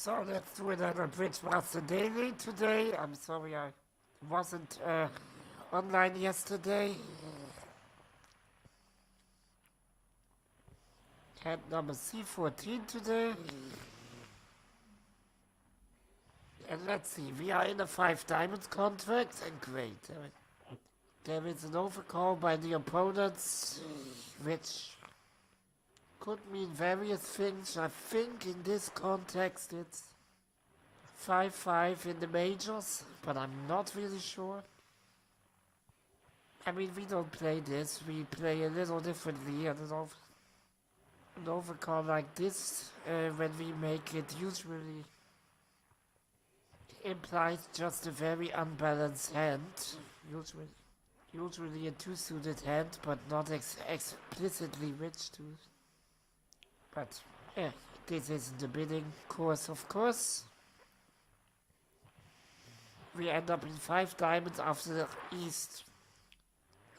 So let's do another Bridge Master Daily today. I'm sorry I wasn't online yesterday. Hand number C-14 today. And let's see, we are in a 5 diamonds contract and great. There is an overcall by the opponents, which could mean various things. I think in this context it's 5-5 in the majors, but I'm not really sure. I mean, we don't play this, we play a little differently, and an overcall like this, when we make it, usually implies just a very unbalanced hand. Usually a two-suited hand, but not explicitly which two. But, yeah, this isn't the bidding course, of course. We end up in 5 diamonds after the East.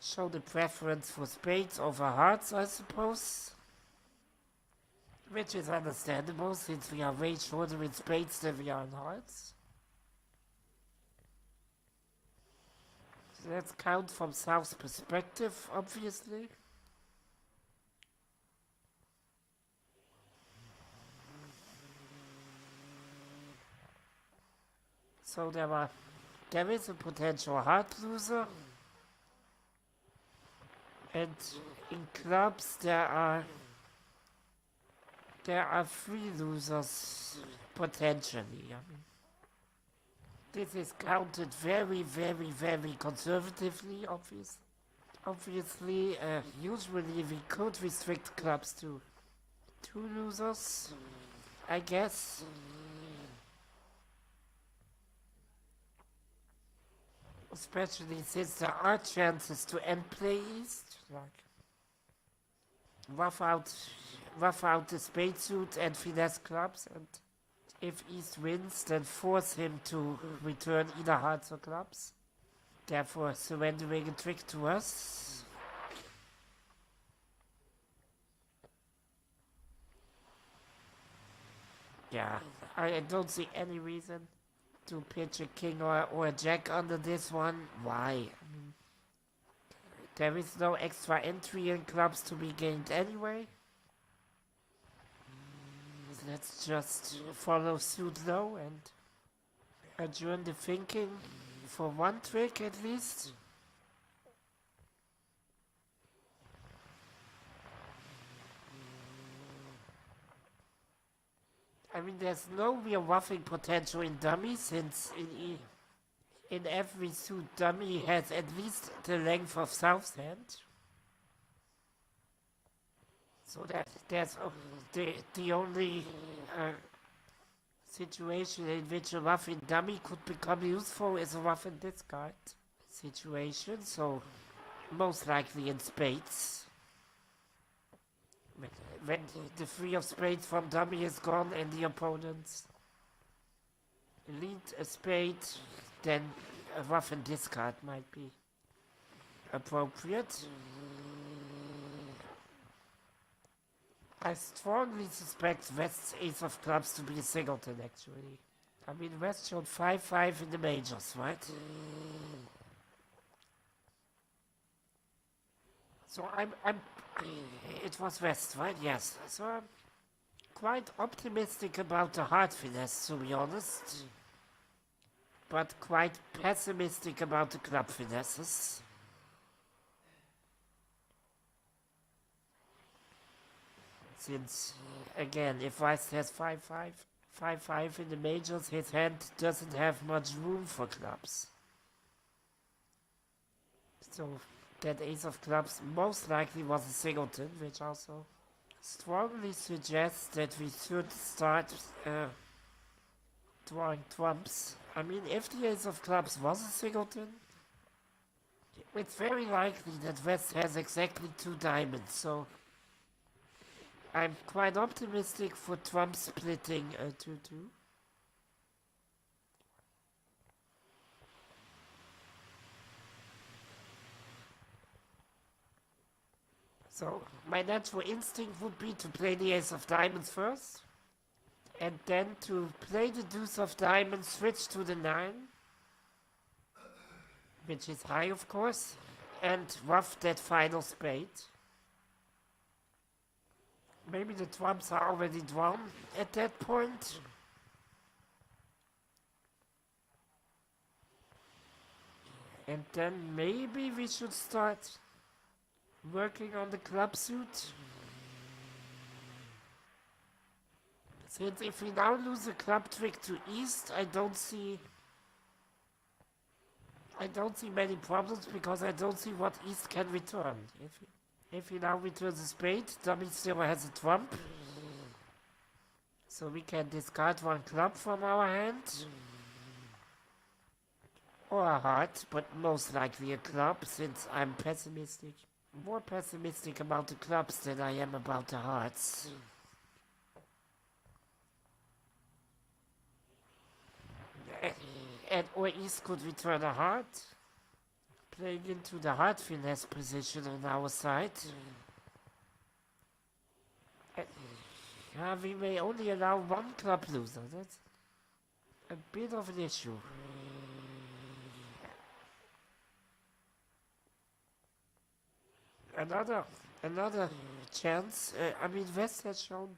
Show the preference for spades over hearts, I suppose. Which is understandable, since we are way shorter in spades than we are in hearts. So let's count from South's perspective, obviously. So there is a potential heart loser. And in clubs there are 3 losers potentially. I mean, this is counted very, very, very conservatively, obviously. Usually we could restrict clubs to 2 losers, I guess. Especially since there are chances to end play East, like rough out the spade suit and finesse clubs, and if East wins, then force him to return either hearts or clubs, therefore surrendering a trick to us. Yeah, I don't see any reason to pitch a king or a jack under this one. Why? I mean, there is no extra entry in clubs to be gained anyway. Let's just follow suit low and adjourn the thinking for one trick at least. I mean, there's no real ruffing potential in dummy, since in every suit dummy has at least the length of South's hand. So there's the only situation in which a rough in dummy could become useful is a rough in discard situation, so most likely in spades. When the 3 of spades from dummy is gone and the opponents lead a spade, then a rough and discard might be appropriate. I strongly suspect West's ace of clubs to be a singleton, actually. I mean, West showed 5-5 in the majors, right? So it was West, right? Yes. So I'm quite optimistic about the heart finesse, to be honest. But quite pessimistic about the club finesses. Since, again, if West has 5-5 in the majors, his hand doesn't have much room for clubs. So that ace of clubs most likely was a singleton, which also strongly suggests that we should start drawing trumps. I mean, if the ace of clubs was a singleton, it's very likely that West has exactly 2 diamonds, so I'm quite optimistic for trump splitting a 2-2. So my natural instinct would be to play the ace of diamonds first, And then to play the deuce of diamonds, switch to the 9, which is high of course, and ruff that final spade. Maybe the trumps are already drawn at that point. And then maybe we should start working on the club suit. Since if we now lose a club trick to east, I don't see many problems because I don't see what east can return. If he now returns a spade, dummy still has a trump. So we can discard one club from our hand. Or a heart, but most likely a club, since I'm pessimistic. More pessimistic about the clubs than I am about the hearts. And or east could return a heart, playing into the heart finesse position on our side. We may only allow one club loser. That's a bit of an issue. Another chance. I mean, West has shown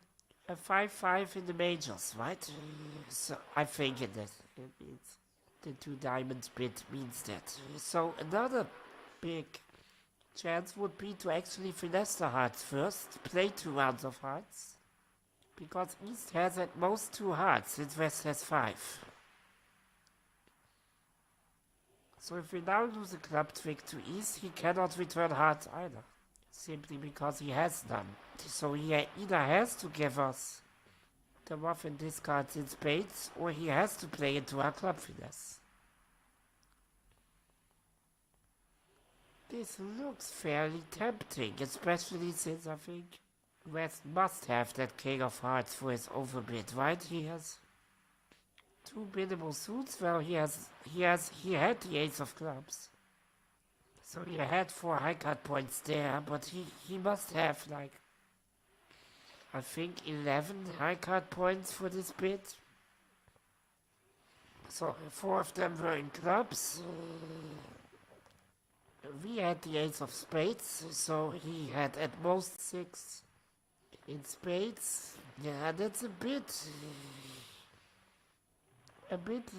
a 5-5 in the majors, right? So I think it means the 2 diamonds bid means that. So another big chance would be to actually finesse the hearts first, play 2 rounds of hearts, because East has at most 2 hearts, since West has 5. So if we now lose a club trick to East, he cannot return hearts either, simply because he has none. So he either has to give us the ruff and discards in spades, or he has to play into our club finesse. This looks fairly tempting, especially since I think West must have that king of hearts for his overbid, right? He has 2 minimal suits. Well, he had the ace of clubs. So he had 4 high card points there, but he must have like, I think 11 high card points for this bid. So 4 of them were in clubs. We had the ace of spades, so he had at most 6 in spades. Yeah, that's a bit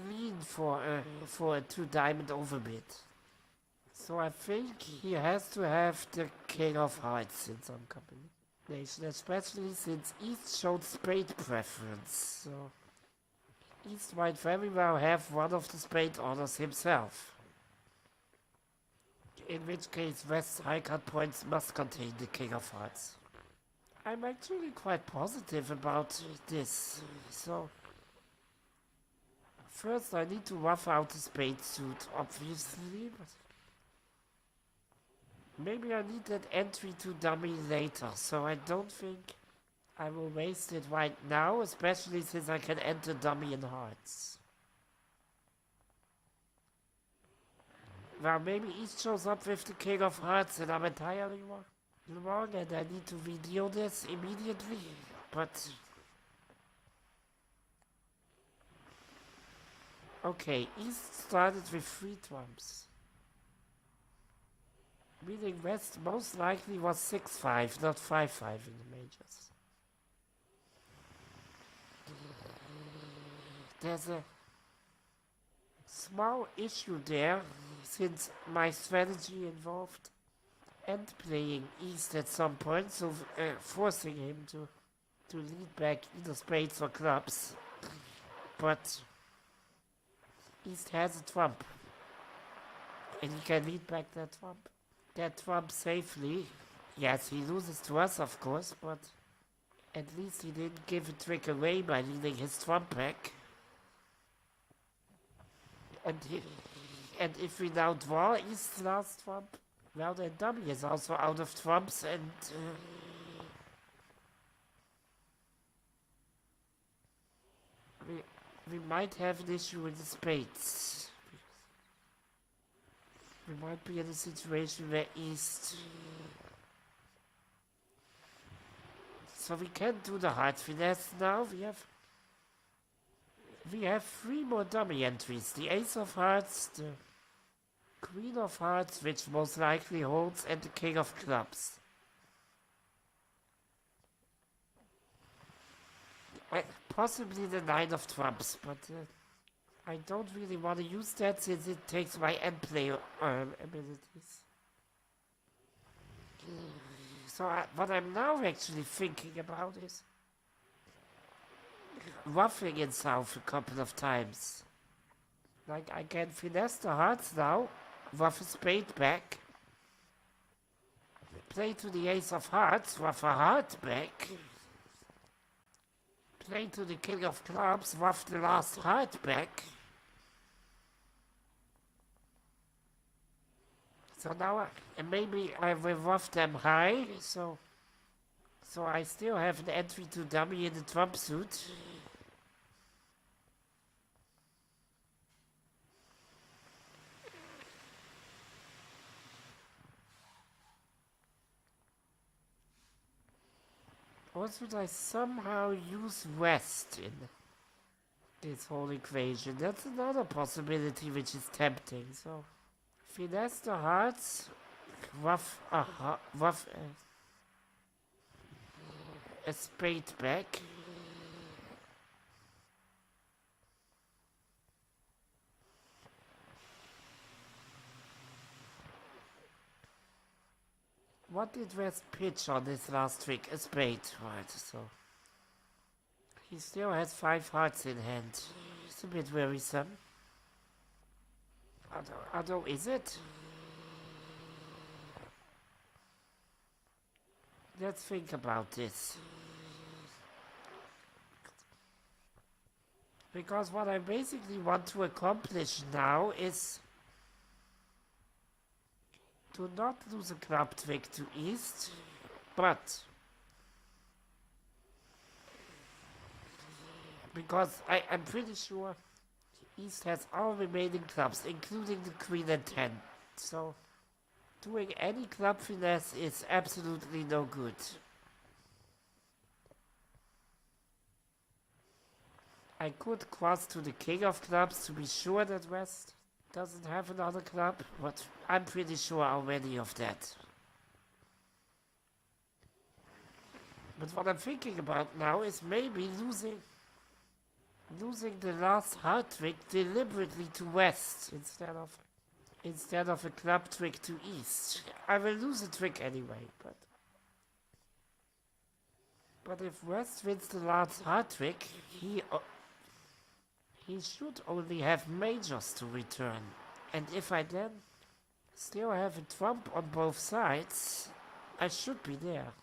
lean for a 2 diamond overbid. So I think he has to have the king of hearts in some combination, especially since East showed spade preference. So East might very well have one of the spade orders himself. In which case West's high card points must contain the king of hearts. I'm actually quite positive about this. So first I need to rough out the spade suit, obviously, but maybe I need that entry to dummy later, so I don't think I will waste it right now, especially since I can enter dummy in hearts. Well, maybe East shows up with the king of hearts and I'm entirely wrong and I need to redeal this immediately, but okay, East started with 3 trumps. Meaning West most likely was 6-5, not 5-5 in the majors. There's a small issue there, since my strategy involved end playing East at some point, so forcing him to lead back either spades or clubs. But East has a trump, and he can lead back that trump safely. Yes, he loses to us, of course, but at least he didn't give a trick away by leading his trump back. And if we now draw East's last trump, well then dummy is also out of trumps, and we might have an issue with the spades. We might be in a situation where East... So we can do the heart finesse now. We have We have three more dummy entries. The Ace of Hearts, the Queen of Hearts, which most likely holds, and the King of Clubs. Possibly the Nine of Trumps, but I don't really want to use that since it takes my end play abilities. So what I'm now actually thinking about is ruffing in south a couple of times. Like I can finesse the hearts now, ruff a spade back, play to the ace of hearts, ruff a heart back, play to the king of clubs, ruff the last heart back. So now maybe I will ruff them high, so I still have an entry to dummy in the trump suit. Or should I somehow use West in this whole equation? That's another possibility which is tempting. So, finesse the hearts, rough a spade back. What did West pitch on this last trick? A spade, right, so... He still has 5 hearts in hand. It's a bit worrisome. Although, is it? Let's think about this. Because what I basically want to accomplish now is to not lose a club trick to East, but because I'm pretty sure East has all remaining clubs, including the Queen and 10. So doing any club finesse is absolutely no good. I could cross to the King of Clubs to be sure that West doesn't have another club, but I'm pretty sure already of that. But what I'm thinking about now is maybe losing the last heart trick deliberately to West instead of a club trick to East. I will lose a trick anyway, but if West wins the last heart trick, he should only have majors to return. And if I then still have a trump on both sides, I should be there.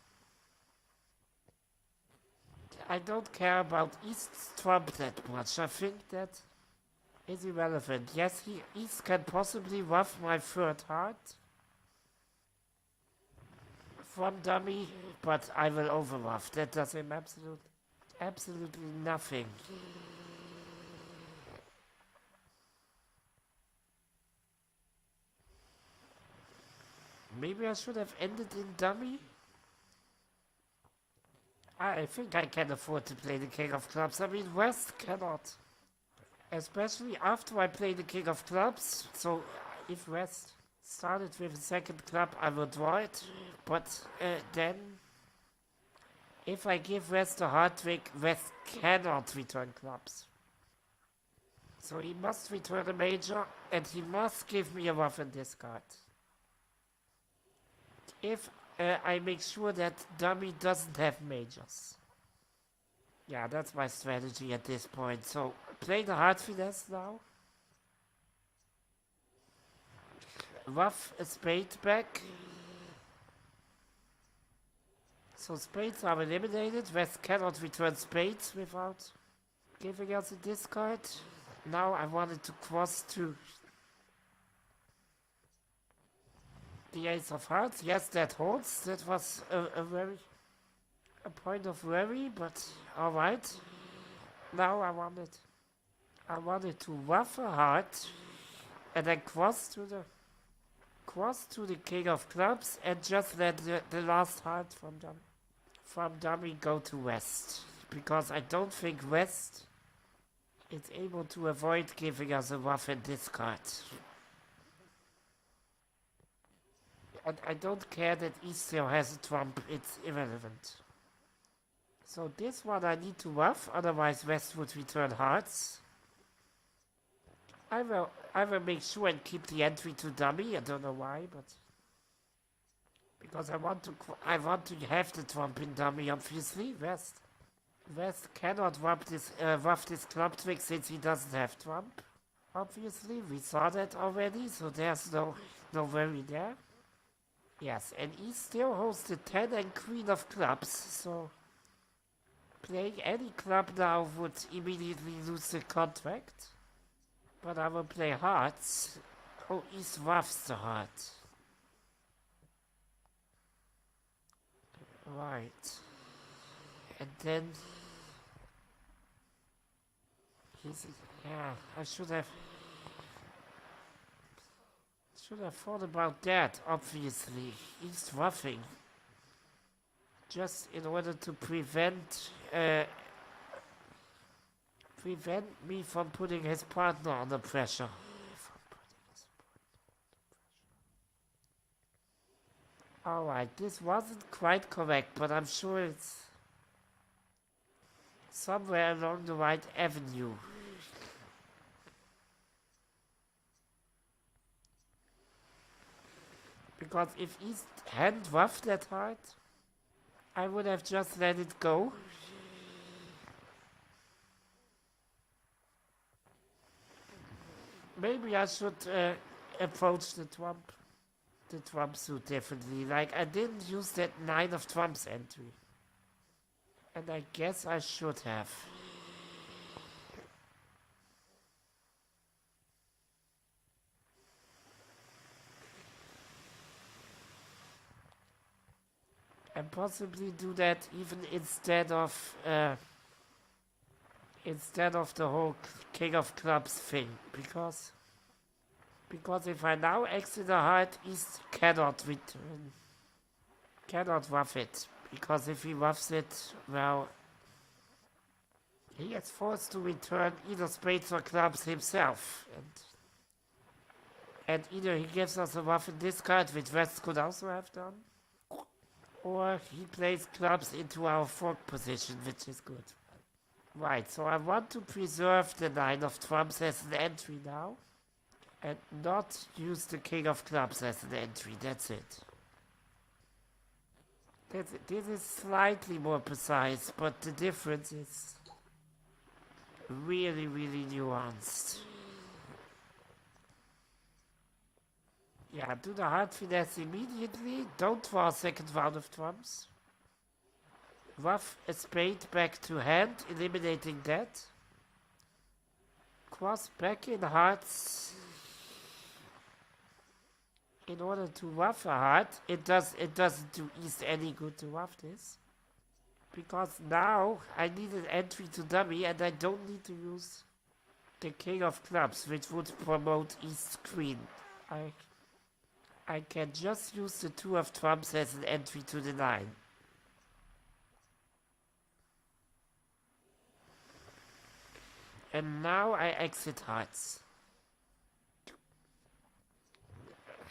I don't care about East's trump that much. I think that is irrelevant. Yes, East can possibly ruff my third heart from dummy, but I will overruff. That does him absolutely nothing. Maybe I should have ended in dummy? I think I can afford to play the King of Clubs. I mean, West cannot. Especially after I play the King of Clubs. So, if West started with a second club, I will draw it. But then, if I give West a hard trick, West cannot return clubs. So he must return a major, and he must give me a ruff and discard. If I make sure that dummy doesn't have majors. Yeah, that's my strategy at this point. So, play the hard finesse now. Ruff a spade back. So spades are eliminated. West cannot return spades without giving us a discard. Now I wanted to cross to the ace of hearts. Yes, that holds. That was a point of worry, but all right. Now I wanted to ruff a heart and then cross to the king of clubs and just let the last heart from dummy go to West, because I don't think West It's able to avoid giving us a rough and discard. And I don't care that East still has a trump, it's irrelevant. So this one I need to rough, otherwise West would return hearts. I will make sure and keep the entry to dummy, I don't know why, but... Because I want to have the trump in dummy, obviously, West cannot rough this club trick since he doesn't have trump. Obviously, we saw that already, so there's no worry there. Yes, and he still holds the 10 and queen of clubs, so playing any club now would immediately lose the contract. But I will play hearts. Oh, East roughs the heart. Right. And then... I should have thought about that, obviously. He's roughing. Just in order to prevent me from putting his partner under pressure. Alright, this wasn't quite correct, but I'm sure it's somewhere along the right avenue. Because if East hadn't roughed that hard, I would have just let it go. Maybe I should approach the trump suit differently. Like, I didn't use that 9 of trumps entry. And I guess I should have. And possibly do that even instead of the whole King of Clubs thing, because if I now exit a heart, East cannot rough it, because if he roughs it, well, he is forced to return either spades or clubs himself, and either he gives us a rough and discard, which West could also have done, or he plays clubs into our fork position, which is good. Right, so I want to preserve the 9 of trumps as an entry now, and not use the King of clubs as an entry, that's it. This is slightly more precise, but the difference is really, really nuanced. Yeah, do the hard finesse immediately, don't draw a second round of trumps. Rough a spade back to hand, eliminating that. Cross back in hearts. In order to rough a heart, it doesn't do East any good to rough this. Because now I need an entry to dummy and I don't need to use the King of Clubs, which would promote East's queen. I can just use the 2 of trumps as an entry to the 9. And now I exit hearts.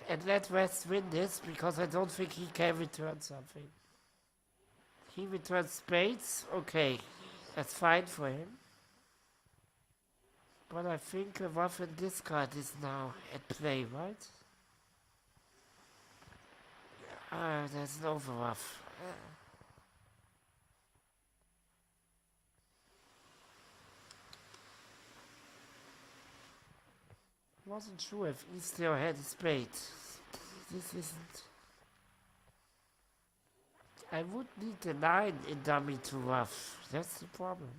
And let West win this, because I don't think he can return something. He returns spades, okay, that's fine for him. But I think a rough and discard is now at play, right? There's an overruff. Wasn't sure if he still had a spade. This isn't... I would need the 9 in dummy to rough. That's the problem.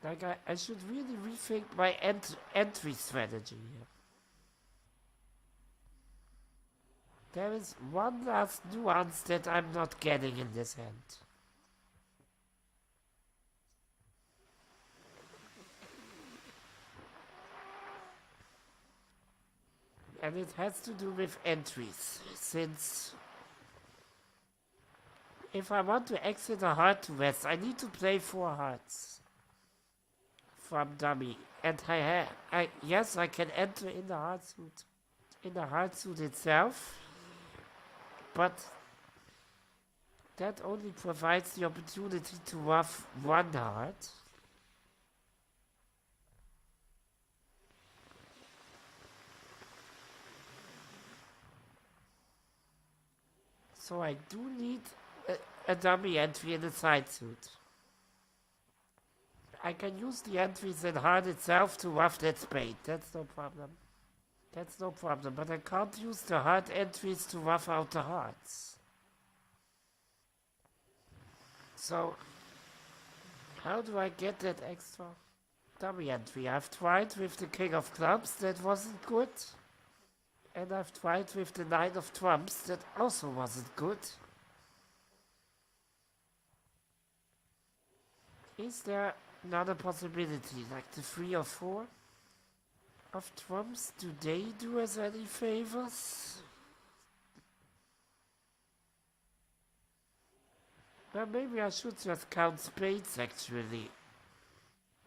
Like, I should really rethink my entry strategy here. There is one last nuance that I'm not getting in this hand. And it has to do with entries, since if I want to exit a heart to West, I need to play 4 hearts. from dummy. And yes, I can enter in the hard suit. In the hard suit itself. But that only provides the opportunity to rough one heart. So I do need a dummy entry in the side suit. I can use the entries in hard itself to rough that spade. That's no problem. That's no problem. But I can't use the hard entries to rough out the hearts. So how do I get that extra dummy entry? I've tried with the king of clubs. That wasn't good. And I've tried with the nine of trumps. That also wasn't good. Is there another possibility, like the 3 or 4 of trumps? Do they do us any favors? Well, maybe I should just count spades actually.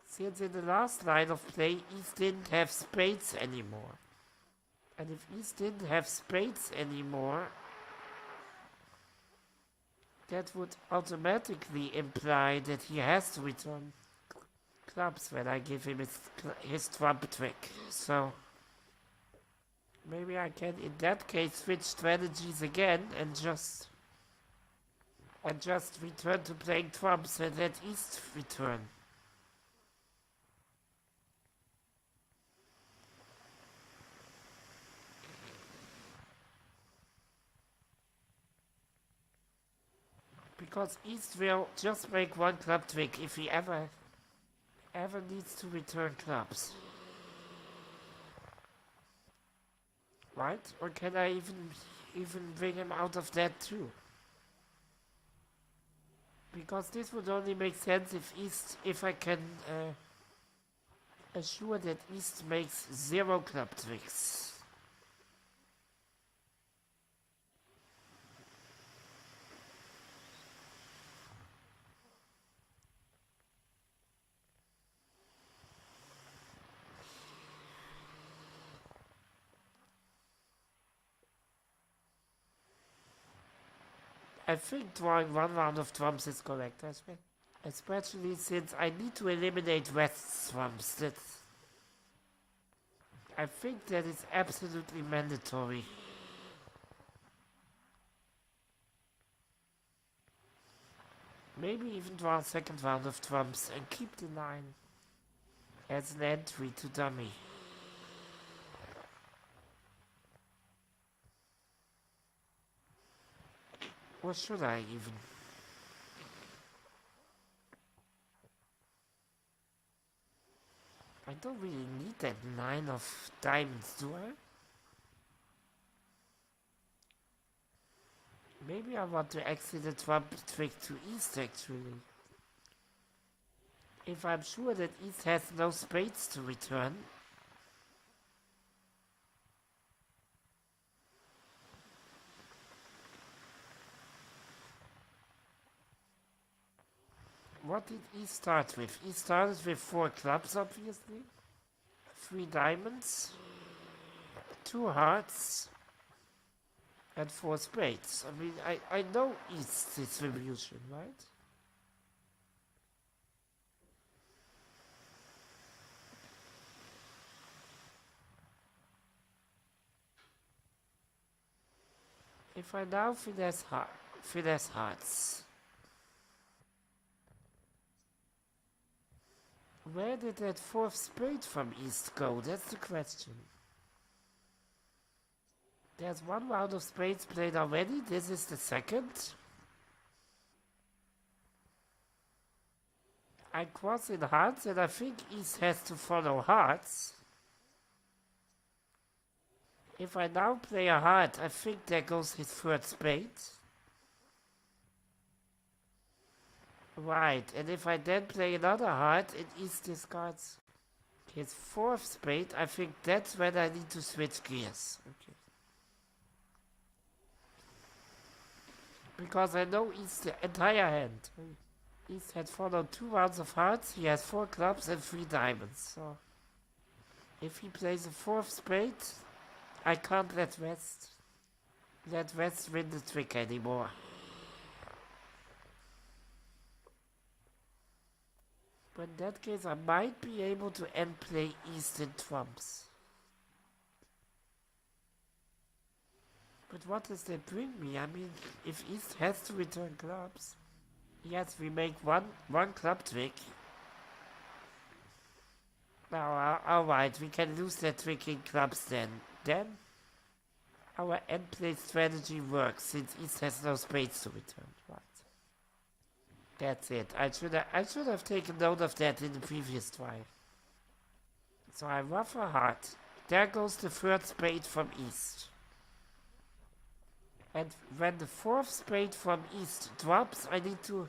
Since in the last line of play, East didn't have spades anymore. And if East didn't have spades anymore, that would automatically imply that he has to return clubs when I give him his trump trick. So maybe I can in that case switch strategies again and just return to playing trumps and let East return. Because East will just make one club trick if he ever needs to return clubs. Right? Or can I even bring him out of that too? Because this would only make sense if I can assure that East makes 0 club tricks. I think drawing one round of trumps is correct, especially since I need to eliminate West's trumps. I think that is absolutely mandatory. Maybe even draw a second round of trumps and keep the 9 as an entry to dummy. Or should I even? I don't really need that 9 of diamonds, do I? Maybe I want to exit the trump trick to East actually. If I'm sure that East has no spades to return. What did he start with? He started with 4 clubs, obviously. 3 diamonds. 2 hearts. And 4 spades. I mean, I know East's distribution, right? If I now finesse hearts. Where did that 4th spade from East go? That's the question. There's 1 round of spades played already. This is the second. I cross in hearts and I think East has to follow hearts. If I now play a heart, I think there goes his 3rd spade. Right, and if I then play another heart, and East discards his 4th spade, I think that's when I need to switch gears. Okay. Because I know East's entire hand. East had followed 2 rounds of hearts. He has 4 clubs and 3 diamonds. So if he plays a 4th spade, I can't let West win the trick anymore. But in that case, I might be able to end play East in trumps. But what does that bring me? I mean, if East has to return clubs, yes, we make one club trick. Now, alright, we can lose that trick in clubs then. Then, our end play strategy works, since East has no spades to return. Right. That's it. I should have taken note of that in the previous try. So I ruff a heart. There goes the 3rd spade from East. And when the 4th spade from East drops, I need to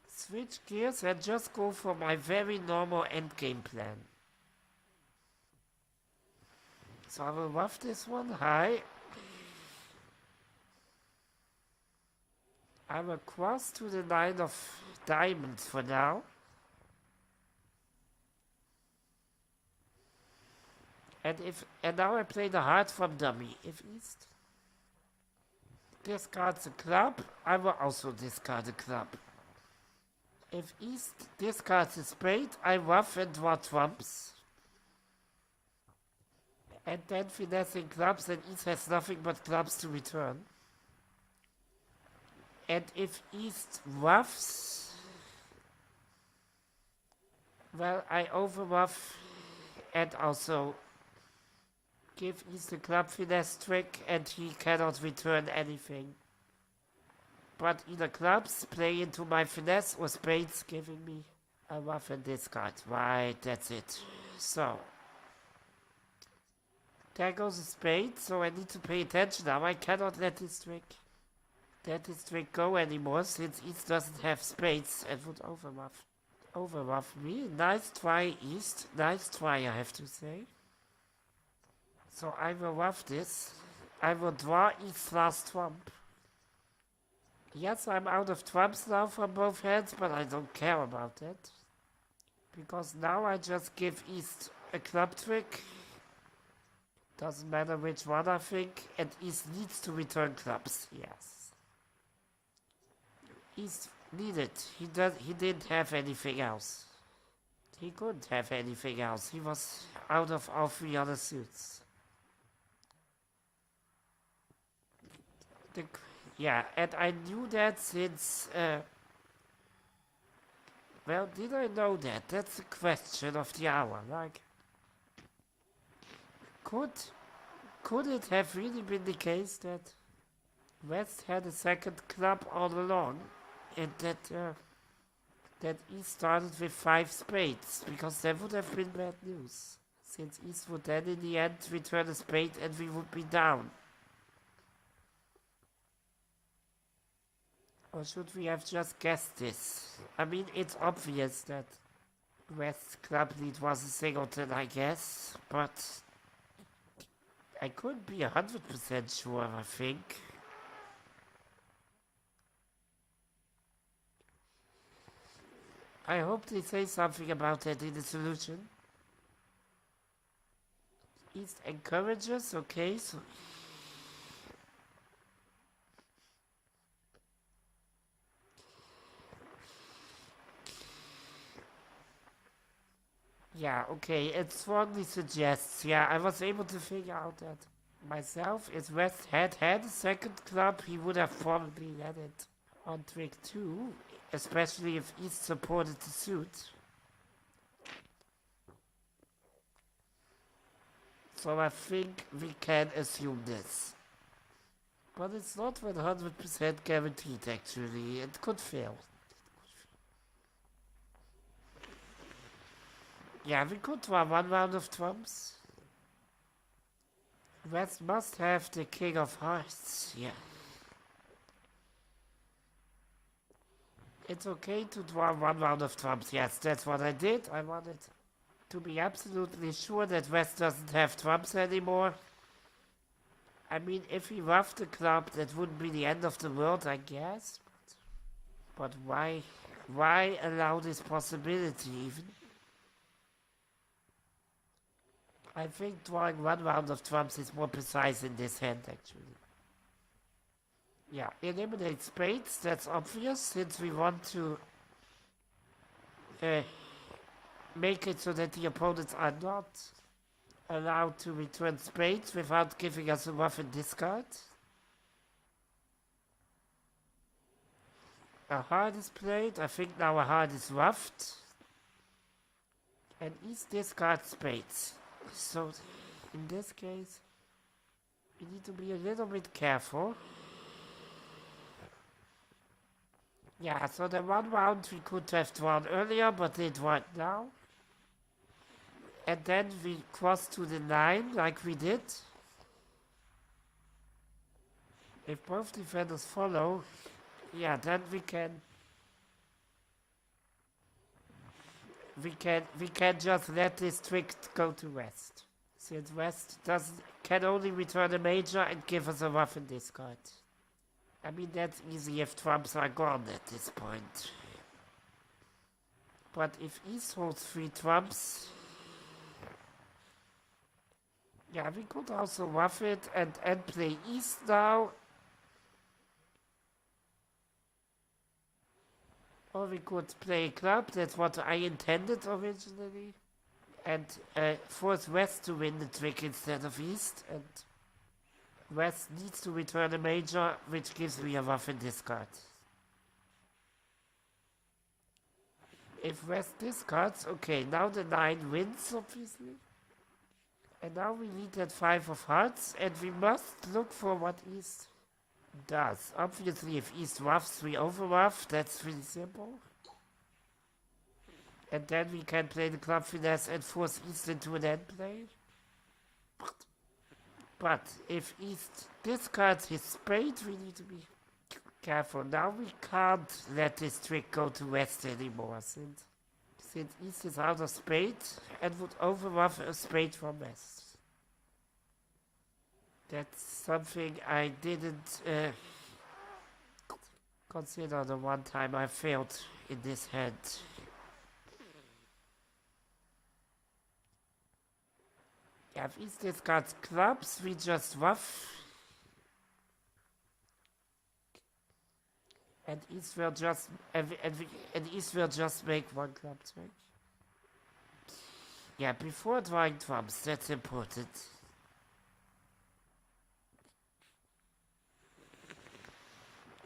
switch gears and just go for my very normal endgame plan. So I will ruff this one high. I will cross to the 9 of diamonds for now. And now I play the heart from dummy. If East discards a club, I will also discard a club. If East discards a spade, I ruff and draw trumps. And then finessing clubs, and East has nothing but clubs to return. And if East ruffs, well, I overruff and also give East a club finesse trick, and he cannot return anything. But either clubs play into my finesse or spades, giving me a ruff and discard. Right, that's it. So, there goes a spade, so I need to pay attention now. I cannot let this trick go anymore, since East doesn't have spades and would overruff me. Nice try, East. Nice try, I have to say. So I will ruff this. I will draw East's last trump. Yes, I'm out of trumps now from both hands, but I don't care about that. Because now I just give East a club trick. Doesn't matter which one, I think. And East needs to return clubs, yes. East needed. He didn't have anything else. He couldn't have anything else. He was out of all 3 other suits. Yeah, and I knew that since, well, did I know that? That's the question of the hour. Like, could it have really been the case that West had a second club all along, and that East started with 5 spades? Because that would have been bad news, since East would then in the end return a spade and we would be down. Or should we have just guessed this? I mean, it's obvious that West's club lead was a singleton, I guess, but I couldn't be 100% sure, I think. I hope they say something about that in the solution. East encourages, okay, so yeah, okay, it strongly suggests, yeah, I was able to figure out that myself. If West had a second club, he would have probably let it on trick 2, especially if East supported the suit. So I think we can assume this. But it's not 100% guaranteed, actually. It could fail. Yeah, we could draw 1 round of trumps. West must have the king of hearts, yeah. It's okay to draw 1 round of trumps, yes, that's what I did. I wanted to be absolutely sure that West doesn't have trumps anymore. I mean, if he ruffed the club, that wouldn't be the end of the world, I guess. But why Why allow this possibility even? I think drawing one round of trumps is more precise in this hand, actually. Yeah, eliminate spades, that's obvious, since we want to uh, make it so that the opponents are not allowed to return spades without giving us a rough and discard. A heart is played, I think now a heart is roughed. And East discards spades. So, in this case, we need to be a little bit careful. Yeah, so the one round we could have drawn earlier, but they drawn now. And then we cross to the 9, like we did. If both defenders follow, yeah, then we can just let this trick go to West. Since West can only return a major and give us a rough and discard. I mean, that's easy if trumps are gone at this point. But if East holds 3 trumps, yeah, we could also rough it and play East now. Or we could play club, that's what I intended originally. And force West to win the trick instead of East. And West needs to return a major, which gives me a rough and discard. If West discards, okay, now the 9 wins, obviously. And now we need that 5 of hearts, and we must look for what East does. Obviously, if East roughs, we overruff, that's really simple. And then we can play the club finesse and force East into an end play. But if East discards his spade, we need to be careful. Now we can't let this trick go to West anymore, since East is out of spade and would overruff a spade from West. That's something I didn't consider the one time I failed in this hand. Yeah, if East discards clubs, we just rough. And East will just East will just make one club trick. Yeah, before drawing trumps, that's important.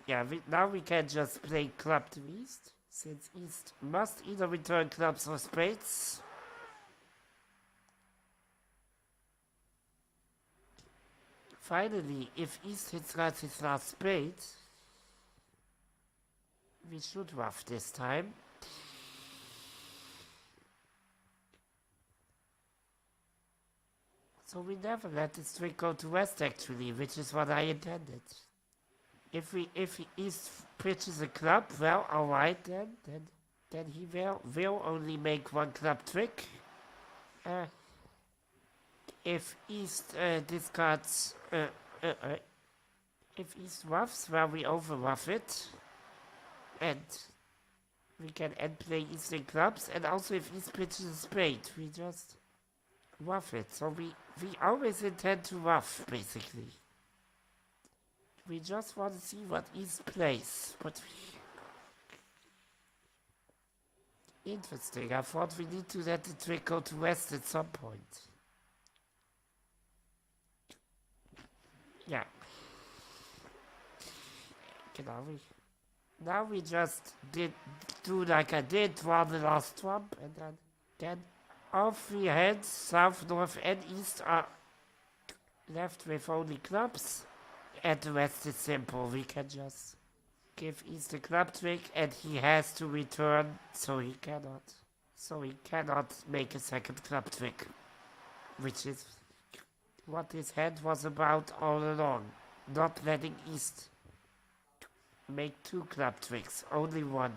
Yeah, now we can just play club to East, since East must either return clubs or spades. Finally, if East hits his last spade, we should rough this time. So we never let this trick go to West actually, which is what I intended. If East pitches a club, well, alright then he will only make one club trick. If East discards, if East roughs, well, we overruff it. And we can end play East in clubs, and also if East pitches a spade, we just rough it. So we always intend to rough, basically. We just want to see what East plays, but interesting, I thought we need to let the trick go to West at some point. Yeah. Now we just do like I did, draw the last trump, and then all 3 heads, south, north, and east, are left with only clubs, and the rest is simple. We can just give East a club trick, and he has to return, so he cannot make a second club trick, which is what his hand was about all along, not letting East make 2 club tricks, only 1.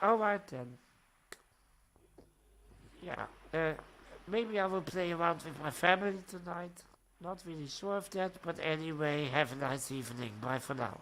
Alright then. Yeah, maybe I will play around with my family tonight. Not really sure of that, but anyway, have a nice evening. Bye for now.